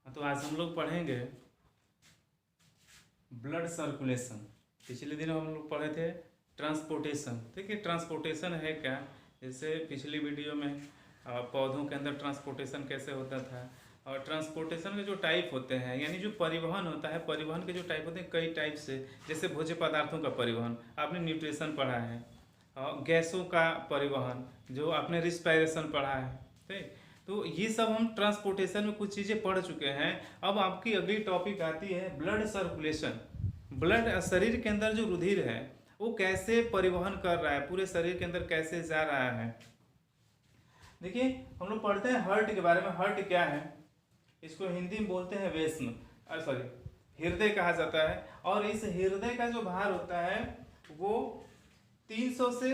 तो आज हम लोग पढ़ेंगे ब्लड सर्कुलेशन। पिछले दिन हम लोग पढ़े थे ट्रांसपोर्टेशन। ठीक है, ट्रांसपोर्टेशन है क्या? जैसे पिछली वीडियो में पौधों के अंदर ट्रांसपोर्टेशन कैसे होता था, और ट्रांसपोर्टेशन के जो टाइप होते हैं, यानी जो परिवहन होता है, परिवहन के जो टाइप होते हैं कई टाइप से। जैसे भोज्य पदार्थों का परिवहन आपने न्यूट्रिशन पढ़ा है, और गैसों का परिवहन जो आपने रिस्पायरेशन पढ़ा है। ठीक, तो ये सब हम ट्रांसपोर्टेशन में कुछ चीज़ें पढ़ चुके हैं। अब आपकी अगली टॉपिक आती है ब्लड सर्कुलेशन। ब्लड शरीर के अंदर जो रुधिर है वो कैसे परिवहन कर रहा है, पूरे शरीर के अंदर कैसे जा रहा है। देखिए, हम लोग पढ़ते हैं हार्ट के बारे में। हार्ट क्या है? इसको हिंदी में बोलते हैं वेस्म, सॉरी हृदय कहा जाता है। और इस हृदय का जो भार होता है वो 300 से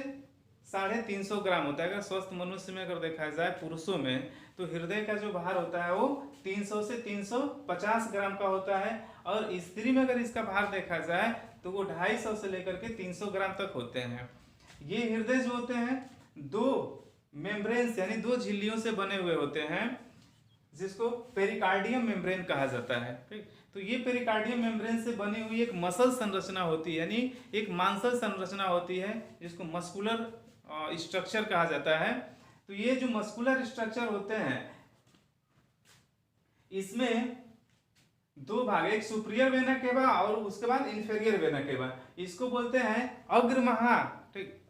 350 ग्राम होता है। अगर स्वस्थ मनुष्य में अगर देखा जाए पुरुषों में, तो हृदय का जो भार होता है वो 300 से 350 ग्राम का होता है। और स्त्री में अगर इसका भार देखा जाए तो वो 250 से लेकर के 300 ग्राम तक होते हैं। ये हृदय जो होते हैं दो मेम्ब्रेन यानी दो झिल्लियों से बने हुए होते हैं, जिसको पेरिकार्डियम मेम्ब्रेन कहा जाता है। ठीक, तो ये पेरिकार्डियम मेम्ब्रेन से बनी हुई एक मसल संरचना होती है, यानी एक मांसल संरचना होती है, जिसको मस्कुलर स्ट्रक्चर कहा जाता है। तो ये जो मस्कुलर स्ट्रक्चर होते हैं इसमें दो भाग, एक सुपीरियर वेना केवा और उसके बाद इंफीरियर वेना केवा। इसको बोलते हैं अग्रमहा, ठीक,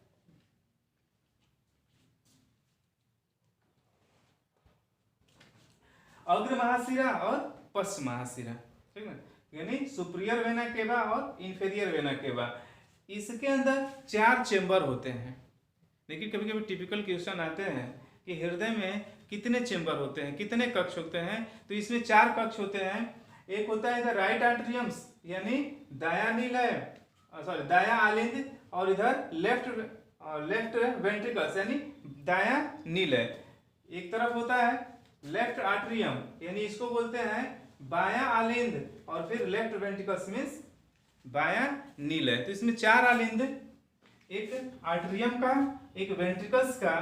अग्र महाशिरा और पश्च महाशिरा। ठीक है, यानी सुपीरियर वेना केवा और इंफीरियर वेना केवा। इसके अंदर 4 चेंबर होते हैं। देखिए, कभी कभी टिपिकल क्वेश्चन आते हैं कि हृदय में कितने चेंबर होते हैं, कितने कक्ष होते हैं। तो इसमें 4 कक्ष होते हैं। एक होता है इधर राइट आर्टरियम्स यानी दाया नीलय, सॉरी दाया आलिंद, और इधर लेफ्ट वेंट्रिकल्स यानी दाया नीलय। एक तरफ होता है लेफ्ट आर्टरियम, यानी इसको बोलते हैं बाया आलिंद, और फिर लेफ्ट वेंट्रिकल्स मीन्स बाया नीलय। तो इसमें 4 आलिंद, एक आर्टरियम का, एक वेंट्रिकल्स का,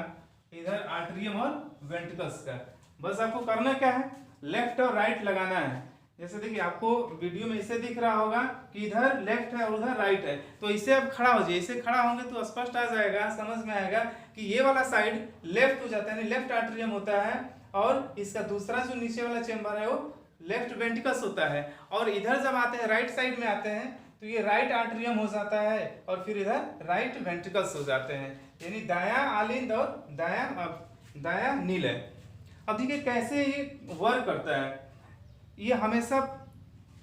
इधर आर्टरियम और वेंट्रिकल्स का। बस आपको करना क्या है, लेफ्ट और राइट लगाना है। जैसे देखिए, आपको वीडियो में इसे दिख रहा होगा कि इधर लेफ्ट है और उधर राइट है, तो इसे आप खड़ा हो जाइए। इसे खड़ा होंगे तो स्पष्ट आ जाएगा, समझ में आएगा कि ये वाला साइड लेफ्ट हो जाता है, यानी लेफ्ट आर्टरियम होता है, और इसका दूसरा जो नीचे वाला चेंबर है वो लेफ्ट वेंट्रिकल्स होता है। और इधर जब आते हैं, राइट साइड में आते हैं, तो ये राइट आर्टरियम हो जाता है, और फिर इधर राइट वेंट्रिकल्स हो जाते हैं, यानी दाया आलिंद और दाया नीलय। अब देखिए कैसे ये वर्क करता है। ये हमेशा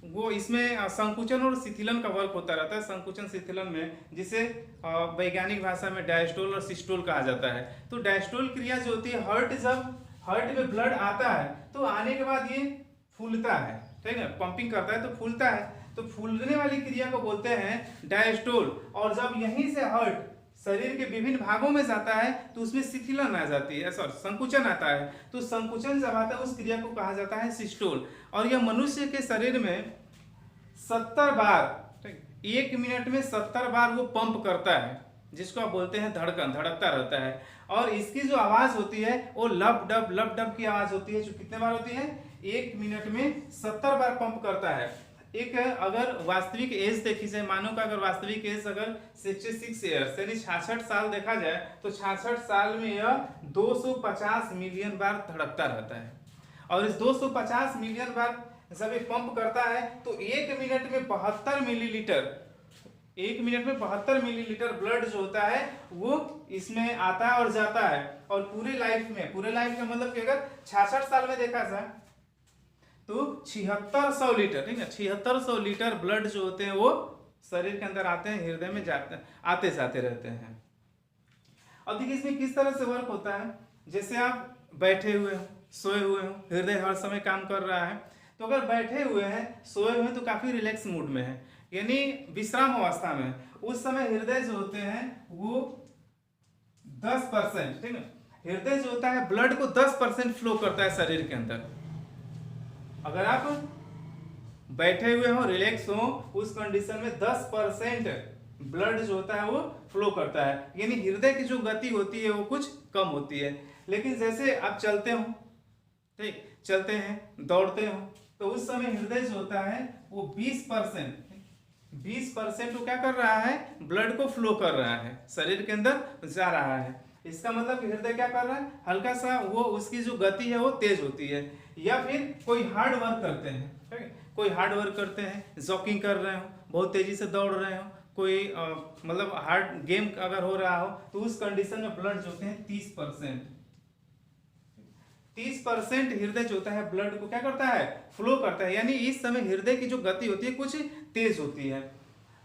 वो इसमें संकुचन और शिथिलन का वर्क होता रहता है। संकुचन शिथिलन में, जिसे वैज्ञानिक भाषा में डायस्टोल और सिस्टोल कहा जाता है। तो डायस्टोल क्रिया जो होती है, जब हार्ट में ब्लड आता है तो आने के बाद ये फूलता है, ठीक है, पंपिंग करता है तो फूलता है। तो फूलने वाली क्रिया को बोलते हैं डायस्टोल। और जब यहीं से हार्ट शरीर के विभिन्न भागों में जाता है तो उसमें शिथिलन आ जाती है, सॉरी संकुचन आता है। तो संकुचन जब आता है उस क्रिया को कहा जाता है सिस्टोल। और यह मनुष्य के शरीर में 70 बार, 1 मिनट में 70 बार वो पंप करता है, जिसको आप बोलते हैं धड़कन, धड़कता रहता है। और इसकी जो आवाज होती है वो लब डब की आवाज होती है, जो कितने बार होती है, 1 मिनट में 70 बार पंप करता है। एक अगर वास्तविक एज देखी जाए, मानो का अगर वास्तविक एज अगर 66 ईयर्स यानी 66 साल देखा जाए, तो 66 साल में यह 250 मिलियन बार धड़कता रहता है। और इस 250 मिलियन बार जब ये पंप करता है तो 1 मिनट में 72 मिलीलीटर, 1 मिनट में 72 मिलीलीटर ब्लड जो होता है वो इसमें आता है और जाता है। और पूरे लाइफ में मतलब कि अगर 66 साल में देखा जाए तो 7600 लीटर, ठीक है, 7600 लीटर ब्लड जो होते हैं वो शरीर के अंदर आते हैं, हृदय में आते जाते रहते हैं। अब देखिए इसमें किस तरह से वर्क होता है। जैसे आप बैठे हुए हो, सोए हुए हो, हृदय हर समय काम कर रहा है। तो अगर बैठे हुए हैं, सोए हुए हैं, तो काफी रिलैक्स मूड में है, यानी विश्राम अवस्था में। उस समय हृदय जो होते हैं वो 10%, ठीक है, हृदय जो होता है ब्लड को 10% फ्लो करता है शरीर के अंदर। अगर आप बैठे हुए हो, रिलैक्स हो, उस कंडीशन में 10% ब्लड जो होता है वो फ्लो करता है, यानी हृदय की जो गति होती है वो कुछ कम होती है। लेकिन जैसे आप चलते हो, ठीक, चलते हैं, दौड़ते हो, तो उस समय हृदय जो होता है वो 20% वो क्या कर रहा है, ब्लड को फ्लो कर रहा है, शरीर के अंदर जा रहा है। इसका मतलब हृदय क्या कर रहा है, हल्का सा वो उसकी जो गति है वो तेज होती है। या फिर कोई हार्ड वर्क करते हैं, ठीक है, कोई हार्ड वर्क करते हैं, जॉगिंग कर रहे हो, बहुत तेजी से दौड़ रहे हो, कोई मतलब हार्ड गेम अगर हो रहा हो, तो उस कंडीशन में ब्लड जो होते हैं 30% हृदय जो होता है ब्लड को क्या करता है, फ्लो करता है। यानी इस समय हृदय की जो गति होती है कुछ तेज होती है।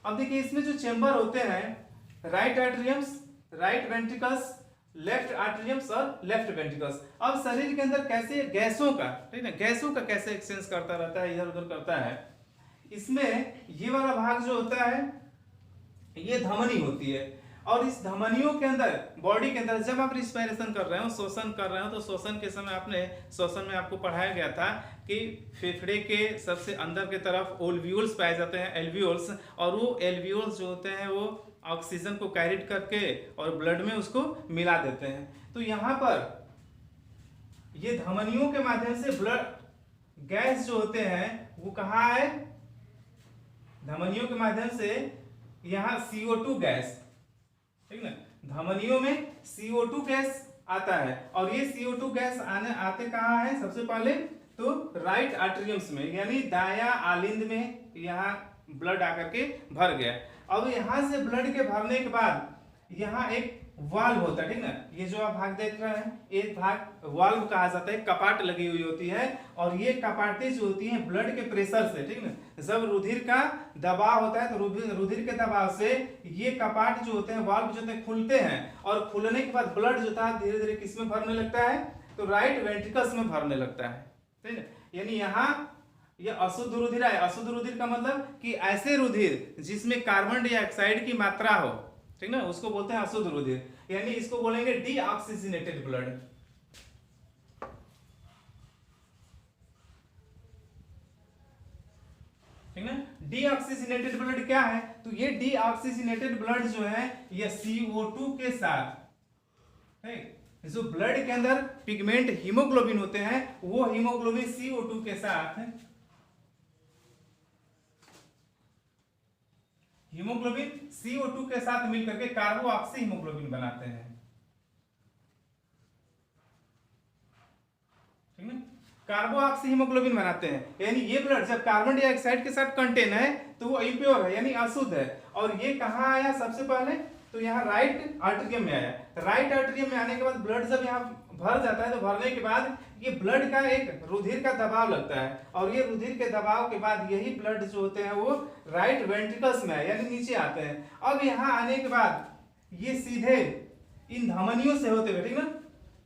अब देखिए इसमें जो चेंबर होते हैं, right atriums, right ventricles, left आर्टरियम्स और लेफ्ट वेंट्रिकल्स। अब शरीर के अंदर कैसे गैसों का, ठीक है, गैसों का कैसे एक्सचेंज करता रहता है, इधर उधर करता है। इसमें ये वाला भाग जो होता है ये धमनी होती है, और इस धमनियों के अंदर, बॉडी के अंदर जब आप रिस्पायरेशन कर रहे हो, श्वसन कर रहे हो, तो श्वसन के समय आपने श्वसन में आपको पढ़ाया गया था कि फेफड़े के सबसे अंदर के तरफ ओल्व्यूल्स पाए जाते हैं, एल्व्यूल्स, और वो एल्व्यूल्स जो होते हैं वो ऑक्सीजन को कैरिड करके और ब्लड में उसको मिला देते हैं। तो यहाँ पर ये धमनियों के माध्यम से ब्लड गैस जो होते हैं वो कहाँ है, धमनियों के माध्यम से यहाँ CO2 गैस, ठीक ना, धमनियों में CO2 गैस आता है, और ये CO2 गैस आते कहाँ है, सबसे पहले तो राइट आर्टरियम्स में, यानी दाया आलिंद में यहाँ ब्लड आकर के भर गया। अब यहाँ से ब्लड के भरने के बाद यहाँ एक वाल्व होता है, ठीक ना, ये जो आप भाग देख रहे हैं एक भाग वाल्व कहा जाता है, कपाट लगी हुई होती है, और ये कपाटें जो होती हैं ब्लड के प्रेशर से, ठीक ना, जब रुधिर का दबाव होता है तो रुधिर के दबाव से ये कपाट जो होते हैं, वाल्व जो होते हैं, खुलते हैं, और खुलने के बाद ब्लड जो था धीरे धीरे किस में भरने लगता है, तो राइट वेंट्रिकल्स में भरने लगता है, ठीक है। यानी यहाँ ये अशुद्ध रुधिर है। अशुद्ध रुधिर का मतलब कि ऐसे रुधिर जिसमें कार्बन डाइऑक्साइड की मात्रा हो, ठीक ना, उसको बोलते हैं अशुद्ध रुधिर, यानी इसको बोलेंगे डीऑक्सीजनेटेड ब्लड। ठीक ना, डीऑक्सीजनेटेड ब्लड क्या है, तो ये डीऑक्सीजनेटेड ब्लड जो है ये CO2 के साथ, ठीक, जो ब्लड के अंदर पिगमेंट हीमोग्लोबिन होते हैं वो हीमोग्लोबिन CO2 के साथ, हीमोग्लोबिन CO2 के साथ मिलकर के कार्बोऑक्सी हीमोग्लोबिन बनाते हैं, ठीक है, कार्बोऑक्सी हीमोग्लोबिन बनाते हैं। यानी ये ब्लड जब कार्बन डाइऑक्साइड के साथ कंटेन है तो वो इम्प्योर है, यानी अशुद्ध है। और ये कहाँ आया सबसे पहले, तो यहाँ राइट आर्टरियम में आया। राइट आर्टरियम में आने के बाद ब्लड जब यहाँ भर जाता है तो भरने के बाद ये ब्लड का एक रुधिर का दबाव लगता है, और ये रुधिर के दबाव के बाद यही ब्लड जो होते हैं वो राइट वेंट्रिकल्स में है, यानी नीचे आते हैं। अब यहाँ आने के बाद ये सीधे इन धमनियों से होते हुए, ठीक ना,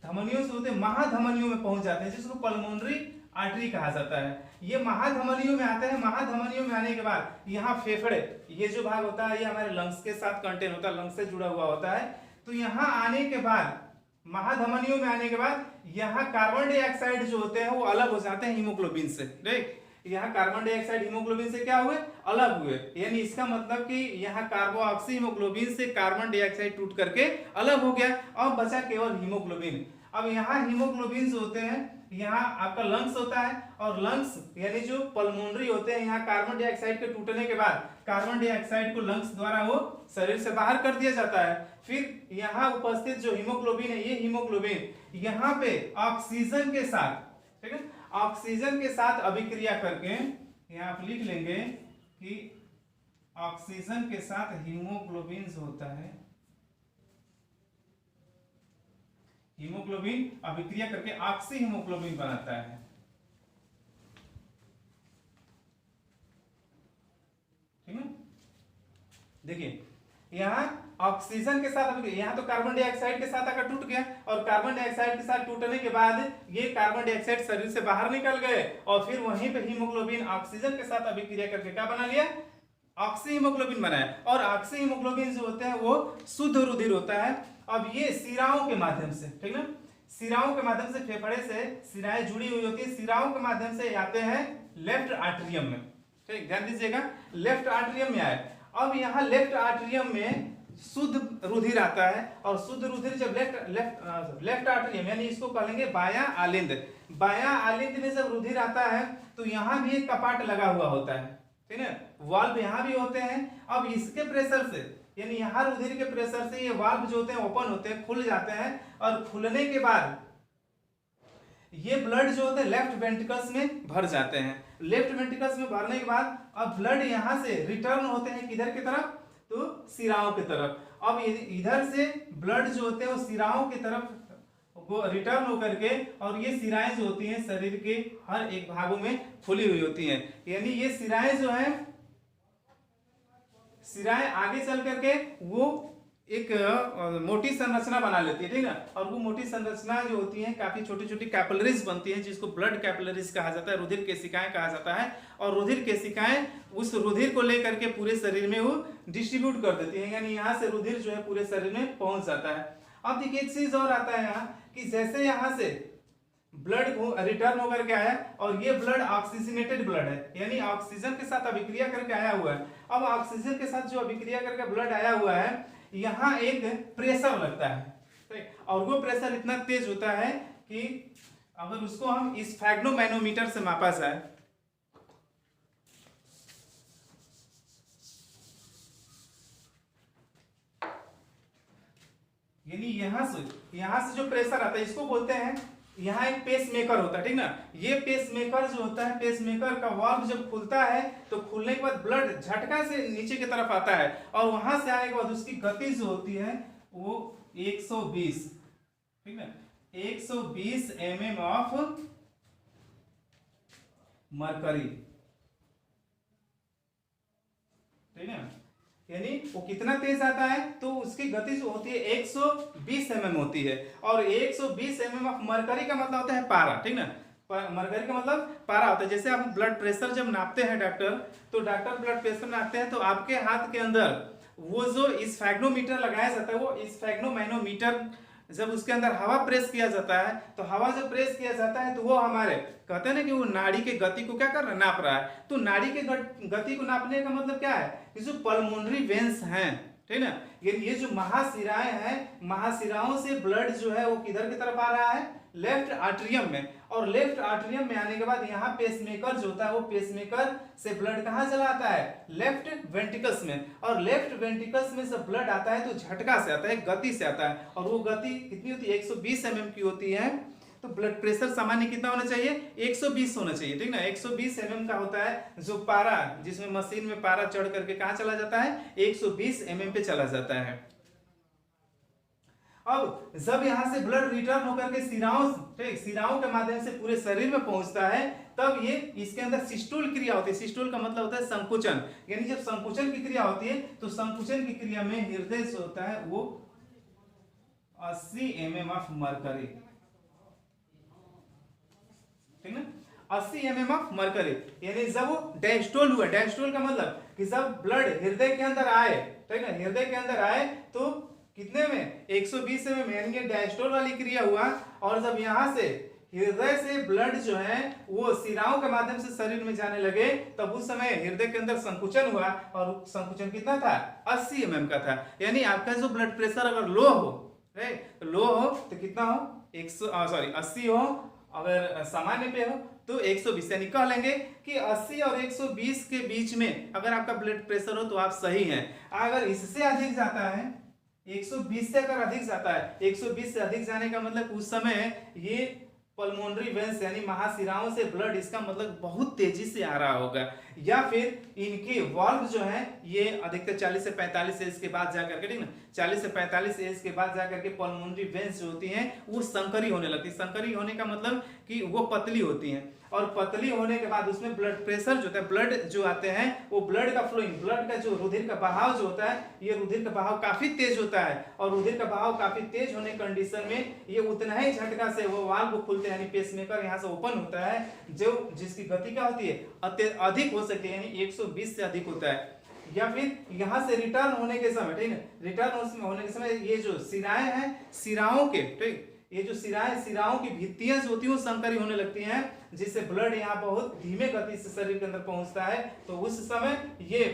धमनियों से होते महाधमनियों में पहुंच जाते हैं, जिसको पल्मोनरी आर्टरी कहा जाता है। ये महाधमनियों में आते हैं। महाधमनियों में आने के बाद यहाँ फेफड़े, ये जो भाग होता है ये हमारे लंग्स के साथ कंटेन होता है, लंग्स से जुड़ा हुआ होता है। तो यहाँ आने के बाद, महाधमनियों में आने के बाद यहाँ कार्बन डाइऑक्साइड जो होते हैं वो अलग हो जाते हैं हीमोग्लोबिन से, राइट। यहाँ कार्बन डाइऑक्साइड हीमोग्लोबिन से क्या हुए, अलग हुए। यानी इसका मतलब कि यहाँ कार्बोऑक्सी हीमोग्लोबिन से कार्बन डाइऑक्साइड टूट करके अलग हो गया, अब बचा केवल हीमोग्लोबिन। अब यहाँ हीमोग्लोबिन जो होते हैं, यहाँ आपका लंग्स होता है, और लंग्स यानी जो पल्मोनरी होते हैं, यहाँ कार्बन डाइऑक्साइड के टूटने के बाद कार्बन डाइऑक्साइड को लंग्स द्वारा वो शरीर से बाहर कर दिया जाता है। फिर यहाँ उपस्थित जो हीमोग्लोबिन है, ये हीमोग्लोबिन यहाँ पे ऑक्सीजन के साथ, ठीक है, ऑक्सीजन के साथ अभिक्रिया करके, यहाँ आप लिख लेंगे कि ऑक्सीजन के साथ हीमोग्लोबिन होता है, हीमोग्लोबिन अभिक्रिया करके ऑक्सी हीमोग्लोबिन बनाता है, ठीक है। देखिए यहाँ ऑक्सीजन के साथ, यहाँ तो कार्बन डाइऑक्साइड के साथ अगर टूट गया, और कार्बन डाइऑक्साइड के साथ टूटने के बाद ये कार्बन डाइऑक्साइड शरीर से बाहर निकल गए, और फिर वहीं पे हीमोग्लोबिन ऑक्सीजन के साथ अभिक्रिया करके क्या बना लिया, ऑक्सी हीमोग्लोबिन बनाया। और ऑक्सी हीमोग्लोबिन जो होते हैं वो शुद्ध रुधिर होता है। अब ये सिराओं के माध्यम से, ठीक ना, सिराओं के माध्यम से, फेफड़े से सिराएं जुड़ी हुई होती है, सिराओं के माध्यम से आते हैं लेफ्ट आर्टरियम में, ठीक, ध्यान दीजिएगा, लेफ्ट आर्टरियम में आए। अब यहाँ लेफ्ट आर्टरियम में शुद्ध रुधिर आता है, और शुद्ध रुधिर जब लेफ्ट आर्टरियम यानी इसको कहेंगे बायां आलिंद, बायां आलिंद में जब रुधिर आता है तो यहाँ भी एक कपाट लगा हुआ होता है, ठीक है, वाल्व यहाँ भी होते हैं। अब इसके प्रेशर से यानी यहाँ रुधिर के प्रेशर से ये वाल्व जो होते हैं ओपन होते हैं, खुल जाते हैं, और खुलने के बाद ये ब्लड जो होते हैं लेफ्ट वेंट्रिकल्स में भर जाते हैं। लेफ्ट वेंट्रिकल्स में भरने के बाद अब ब्लड यहाँ से रिटर्न होते हैं किधर की तरफ, तो सिराओं की तरफ। अब इधर से ब्लड जो होते हैं वो सिराओं की तरफ वो रिटर्न होकर के, और ये सिराएं जो होती हैं शरीर के हर एक भागों में फुली हुई होती हैं, यानी ये सिराएं जो हैं, सिराएं आगे चल करके वो एक मोटी संरचना बना लेती है, ठीक है, और वो मोटी संरचना जो होती है काफी छोटी छोटी कैपिलरीज बनती हैं, जिसको ब्लड कैपिलरीज कहा जाता है, रुधिर केशिकाएं कहा जाता है। और रुधिर केशिकाएं उस रुधिर को लेकर के पूरे शरीर में वो डिस्ट्रीब्यूट कर देती है, यानी यहाँ से रुधिर जो है पूरे शरीर में पहुंच जाता है। अब देखिए एक चीज और आता है यहाँ कि जैसे यहाँ से ब्लड रिटर्न होकर के आया, और ये ब्लड ऑक्सीजनेटेड ब्लड है, यानी ऑक्सीजन के साथ अभिक्रिया करके आया हुआ है। अब ऑक्सीजन के साथ जो अभिक्रिया करके ब्लड आया हुआ है, यहाँ एक प्रेशर लगता है, और वो प्रेशर इतना तेज होता है कि अगर उसको हम स्फैग्नोमैनोमीटर से मापा जाए, यानी यहाँ से जो प्रेशर आता है इसको बोलते हैं, यहाँ एक पेस मेकर होता है, ठीक ना, ये पेस मेकर जो होता है, पेस मेकर का वाल्व जब खुलता है तो खुलने के बाद ब्लड झटका से नीचे की तरफ आता है, और वहां से आने के बाद उसकी गति जो होती है वो 120, ठीक ना, 120 mm ऑफ मरकरी, ठीक है, यानी वो कितना तेज आता है, तो उसकी गति जो होती है 120 mm होती है, और 120 mm ऑफ मरकरी का मतलब होता है पारा, ठीक ना, मरकरी का मतलब पारा होता है। जैसे आप ब्लड प्रेशर जब नापते हैं डॉक्टर, तो डॉक्टर ब्लड प्रेशर नापते हैं तो आपके हाथ के अंदर वो जो स्फैग्नोमीटर लगाया जाता है, वो स्फैग्नोमैनोमीटर जब उसके अंदर हवा प्रेस किया जाता है, तो हवा जब प्रेस किया जाता है तो वो हमारे कहते हैं ना कि वो नाड़ी के गति को क्या कर रहा है, नाप रहा है। तो नाड़ी के गति को नापने का मतलब क्या है कि जो पल्मोनरी वेन्स हैं, ठीक ना, ये जो महाशिराएं हैं, महाशिराओं से ब्लड जो है वो किधर की तरफ आ रहा है, लेफ्ट आर्टरियम में, और लेफ्ट आर्टरियम में आने के बाद यहाँ पेसमेकर जो होता है वो पेसमेकर से ब्लड कहाँ चला आता है, लेफ्ट वेंट्रिकल्स में, और लेफ्ट वेंट्रिकल्स में जब ब्लड आता है तो झटका से आता है, गति से आता है, और वो गति कितनी होती है, 120 mm की होती है। तो ब्लड प्रेशर सामान्य कितना होना चाहिए, 120 होना चाहिए, ठीक ना, 120 mm का होता है, जो पारा जिसमें मशीन में पारा चढ़ करके कहाँ चला जाता है, 120 mm पे चला जाता है। अब जब यहाँ से ब्लड रिटर्न होकर के सिराओं के माध्यम से पूरे शरीर में पहुंचता है, तब ये इसके अंदर सिस्टूल क्रिया होती है। सिस्टूल का मतलब होता है संकुचन, यानी जब संकुचन की क्रिया होती है तो संकुचन की क्रिया में हृदय जो होता है वो 80 mm ऑफ मरकरी, ठीक ना, 80 mm ऑफ मरकरी, यानी जब वो डायस्टोल हुआ, डायस्टोल का मतलब कि जब ब्लड हृदय के अंदर आए, ठीक ना, हृदय के अंदर आए तो कितने में, 120 mm, यानी डायस्टोल वाली क्रिया हुआ। और जब यहाँ से हृदय से ब्लड जो है वो सिराओं के माध्यम से शरीर में जाने लगे, तब उस समय हृदय के अंदर संकुचन हुआ, और संकुचन कितना था, 80 mm का था। यानी आपका जो ब्लड प्रेशर अगर लो हो, लो हो तो कितना हो, 80 हो, अगर सामान्य पे हो तो 120, यानी कह लेंगे कि 80 और 120 के बीच में अगर आपका ब्लड प्रेशर हो तो आप सही हैं। अगर इससे अधिक जाता है, 120 से अगर अधिक जाता है, 120 से अधिक जाने का मतलब उस समय ये पल्मोनरी वेन्स यानी महाशिराओं से ब्लड इसका मतलब बहुत तेजी से आ रहा होगा, या फिर इनके वाल्व जो है ये अधिकतर 40 से 45 एज के बाद जाकर के, ठीक ना, 40 से 45 एज के बाद जाकर के पल्मोनरी वेन्स जो होती हैं वो संकरी होने लगती है। संकरी होने का मतलब कि वो पतली होती हैं, और पतली होने के बाद उसमें ब्लड प्रेशर जो होता है, ब्लड जो आते हैं वो ब्लड का फ्लोइंग, ब्लड का जो रुधिर का बहाव जो होता है, ये रुधिर का बहाव काफी तेज होता है, और रुधिर का बहाव काफी तेज होने कंडीशन में ये उतना ही झटका से वो वाल्व खुलते हैं, यानी पेसमेकर यहाँ से ओपन होता है, जो जिसकी गति क्या होती है, अधिक हो सकती है, यानी 120 से अधिक होता है। या फिर यहाँ से रिटर्न होने के समय, ठीक है, रिटर्न होने के समय ये जो सिराएं हैं, सिराओं के, ठीक, ये जो सिराओं की भित्तियां जो होती है वो संकरी होने लगती हैं, जिससे ब्लड यहाँ बहुत धीमे गति से शरीर के अंदर पहुंचता है। तो उस समय ये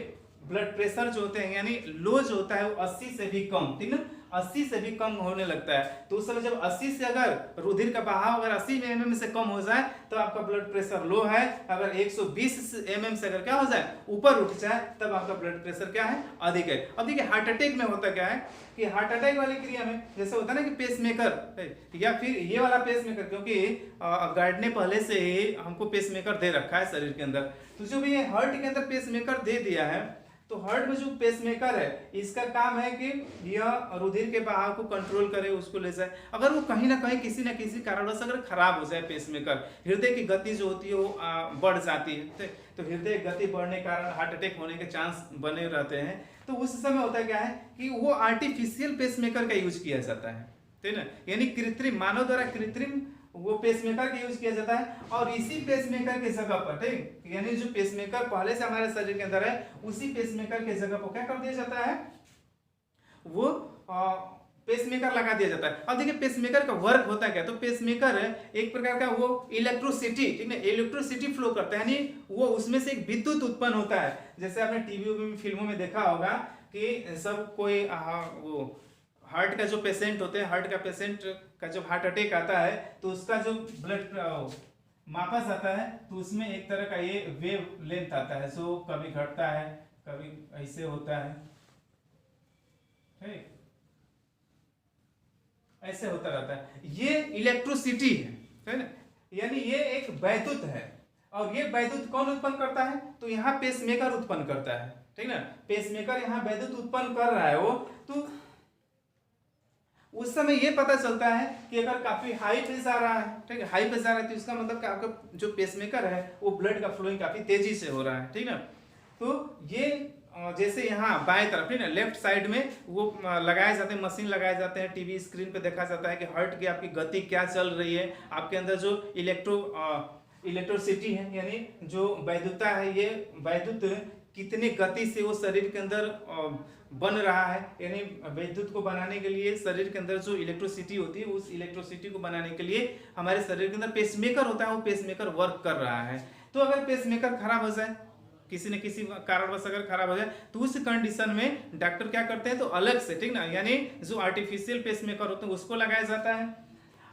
ब्लड प्रेशर जो होते हैं यानी लो जो होता है वो 80 से भी कम, ठीक ना, 80 से भी कम होने लगता है। तो उस समय जब 80 से अगर रुधिर का बहाव अगर 80 mm से कम हो जाए तो आपका ब्लड प्रेशर लो है। अगर 120 mm से अगर क्या हो जाए ऊपर उठ जाए तब आपका ब्लड प्रेशर क्या है, अधिक है। अब देखिए हार्ट अटैक में होता क्या है कि हार्ट अटैक वाली क्रिया में जैसे होता है ना कि पेसमेकर या फिर ये वाला पेसमेकर, क्योंकि गार्ड ने पहले से ही हमको पेसमेकर दे रखा है शरीर के अंदर, तो जो भी ये हार्ट के अंदर पेसमेकर दे दिया है तो हार्ट में जो पेसमेकर है इसका काम है कि यह रुधिर के बहाव को कंट्रोल करे, उसको ले जाए। अगर वो कहीं ना कहीं किसी न किसी कारणवश अगर खराब हो जाए पेसमेकर, हृदय की गति जो होती है वो बढ़ जाती है, तो हृदय गति बढ़ने के कारण हार्ट अटैक होने के चांस बने रहते हैं। तो उस समय होता क्या है कि वो आर्टिफिशियल पेसमेकर का यूज किया जाता है, ठीक ना, यानी कृत्रिम, मानव द्वारा कृत्रिम वो पेसमेकर का यूज किया जाता है। और इसी पेसमेकर के जगह पर, ठीक, यानी जो पेसमेकर पहले से हमारे शरीर के अंदर है उसी पेसमेकर के जगह पर क्या कर दिया जाता है, वो पेसमेकर लगा दिया जाता है। अब देखिए पेसमेकर का वर्क होता है क्या, तो पेसमेकर एक प्रकार का वो इलेक्ट्रिसिटी, ठीक है, इलेक्ट्रिसिटी फ्लो करता है, यानी वो उसमें से एक विद्युत उत्पन्न होता है। जैसे आपने टीवी में फिल्मों में देखा होगा कि सब कोई वो हार्ट का जो पेशेंट होते हैं, हार्ट का पेशेंट का जब हार्ट अटैक आता है तो उसका जो ब्लड मापा जाता है तो उसमें एक तरह का ये वेव लेंथ आता है, सो कभी घटता है कभी ऐसे होता है, ठीक, ऐसे होता रहता है। ये इलेक्ट्रिसिटी है ना, यानी ये एक वैद्युत है। और ये वैद्युत कौन उत्पन्न करता है, तो यहाँ पेसमेकर उत्पन्न करता है, ठीक ना, पेसमेकर यहाँ वैद्युत उत्पन्न कर रहा है वो। तो उस समय ये पता चलता है कि अगर काफी हाई प्रेशर आ रहा है, ठीक है, हाई प्रेशर है तो इसका मतलब कि आपका जो पेसमेकर है वो ब्लड का फ्लोइंग काफी तेजी से हो रहा है, ठीक ना। तो ये जैसे यहाँ बाएं तरफ, ठीक है, लेफ्ट साइड में वो लगाए जाते हैं, मशीन लगाए जाते हैं, टीवी स्क्रीन पे देखा जाता है कि हार्ट की आपकी गति क्या चल रही है, आपके अंदर जो इलेक्ट्रोसिटी है यानी जो वैद्युतता है, ये वैद्युत कितनी गति से वो शरीर के अंदर बन रहा है, यानी विद्युत को बनाने के लिए शरीर के अंदर जो इलेक्ट्रिसिटी होती है उस इलेक्ट्रिसिटी को बनाने के लिए हमारे शरीर के अंदर पेसमेकर होता है, वो पेसमेकर वर्क कर रहा है। तो अगर पेसमेकर खराब हो जाए, किसी न किसी कारणवश अगर खराब हो जाए तो उस कंडीशन में डॉक्टर क्या करते हैं, तो अलग से, ठीक ना, यानी जो आर्टिफिशियल पेसमेकर होते हैं उसको लगाया जाता है।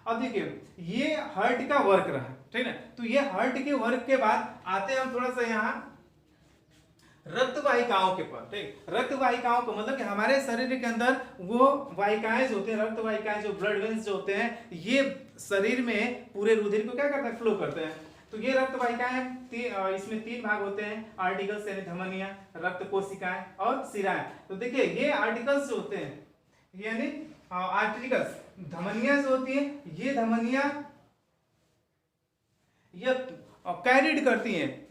अब देखिए ये हार्ट का वर्क रहा, ठीक ना। तो ये हार्ट के वर्क के बाद आते हैं हम थोड़ा सा यहाँ रक्त वाहिकाओं के पर, ठीक, रक्त वाहिकाओं को मतलब कि हमारे शरीर के अंदर वो वाहिकाएं जो होते हैं, रक्त वाहिकाएं जो ब्लड वेन्स जो होते हैं, ये शरीर में पूरे रुधिर को क्या करते हैं, फ्लो करते हैं। तो ये रक्त वाहिकाएं इसमें 3 भाग होते हैं, आर्टिकल्स यानी धमनियां, रक्त कोशिकाएं और शिराएं। तो देखिए ये आर्टिकल्स जो होते हैं यानी आर्टिकल्स, धमनियां जो होती हैं, ये धमनियां ये कैरिड करती हैं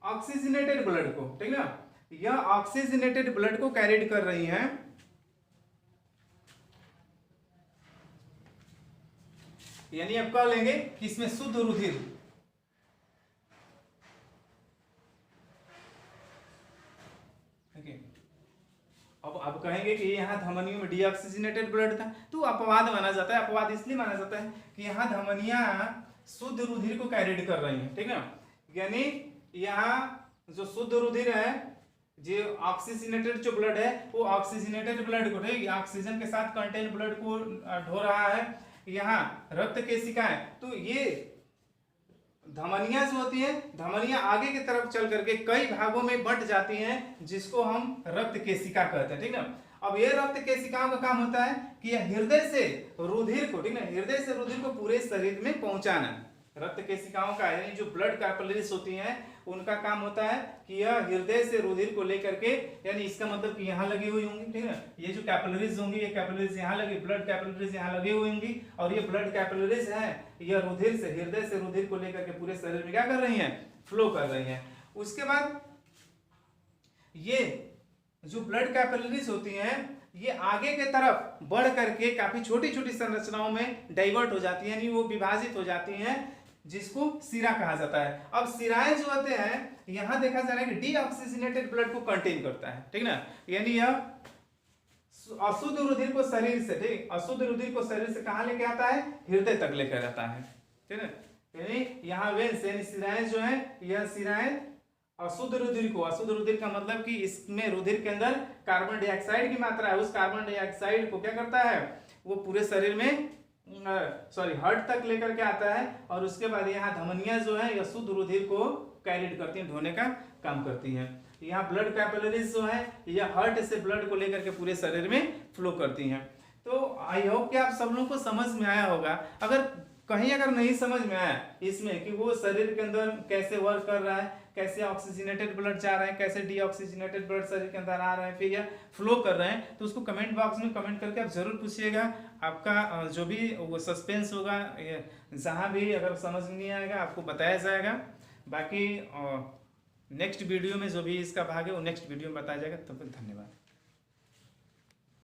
ऑक्सीजनेटेड ब्लड को, ठीक ना, यह ऑक्सीजनेटेड ब्लड को कैरिड कर रही हैं। यानी आप कह लेंगे कि इसमें शुद्ध रुधिर, अब कहेंगे कि यहाँ धमनियों में डीऑक्सीजनेटेड ब्लड था, तो अपवाद माना जाता है। अपवाद इसलिए माना जाता है कि यहाँ धमनियां शुद्ध रुधिर को कैरिड कर रही हैं, ठीक है, यानी यहाँ जो शुद्ध रुधिर है, जो ऑक्सीजनेटेड जो ब्लड है वो ऑक्सीजनेटेड ब्लड को, ठीक, ऑक्सीजन के साथ कंटेन ब्लड को ढो रहा है। यहाँ रक्त केशिकाएं, तो ये धमनियां जो होती हैं, धमनियां आगे की तरफ चल करके कई भागों में बंट जाती हैं जिसको हम रक्त केशिका कहते हैं, ठीक ना। अब ये रक्त केशिकाओं का काम होता है कि यह हृदय से रुधिर को, ठीक ना, हृदय से रुधिर को पूरे शरीर में पहुंचाना। रक्त केशिकाओं का यानी जो ब्लड कैपिलरीज होती हैं उनका काम होता है कि यह हृदय से रुधिर को लेकर के, यानी इसका मतलब कि यहाँ लगी हुई होंगी, ठीक है, ये जो कैपिलरीज होंगी, ये कैपिलरीज यहाँ लगी, ब्लड कैपिलरीज यहाँ लगी हुई होंगी, और ये ब्लड कैपिलरीज है यह रुधिर से, हृदय से रुधिर को लेकर के पूरे शरीर में क्या कर रही हैं, फ्लो कर रही हैं। उसके बाद ये जो ब्लड कैपिलरीज होती हैं ये आगे के तरफ बढ़ करके काफी छोटी छोटी संरचनाओं में डाइवर्ट हो जाती है, यानी वो विभाजित हो जाती हैं, जिसको शिरा कहा जाता है। अब शिराएं जो होते हैं यहां देखा जा रहा है कि डीऑक्सीजनेटेड ब्लड को कंटेन करता है, ठीक ना, यानी यह अशुद्ध रुधिर को शरीर से, ठीक, अशुद्ध रुधिर को शरीर से कहां लेके आता है, हृदय तक लेकर आता है, ठीक है, यानी यहाँ वेन्स यानी शिराएं जो है, यह शिराएं अशुद्ध रुधिर का मतलब कि इसमें रुधिर के अंदर कार्बन डाइऑक्साइड की मात्रा है, उस कार्बन डाइऑक्साइड को क्या करता है, वो पूरे शरीर में हार्ट तक लेकर के आता है, और उसके बाद यहाँ धमनियां जो है अशुद्ध रुधिर को कैरिड करती हैं, ढोने का काम करती हैं। यहाँ ब्लड कैपिलरीज जो है ये हार्ट से ब्लड को लेकर के पूरे शरीर में फ्लो करती हैं। तो आई होप कि आप सब लोगों को समझ में आया होगा। अगर नहीं समझ में आया इसमें कि वो शरीर के अंदर कैसे वर्क कर रहा है, कैसे ऑक्सीजनेटेड ब्लड जा रहा है, कैसे डीऑक्सीजनेटेड ब्लड शरीर के अंदर आ रहा है, फिर या फ्लो कर रहे हैं, तो उसको कमेंट बॉक्स में कमेंट करके आप जरूर पूछिएगा। आपका जो भी वो सस्पेंस होगा, जहाँ भी अगर समझ नहीं आएगा आपको बताया जाएगा। बाकी नेक्स्ट वीडियो में जो भी इसका भाग है वो नेक्स्ट वीडियो में बताया जाएगा। तब तक धन्यवाद।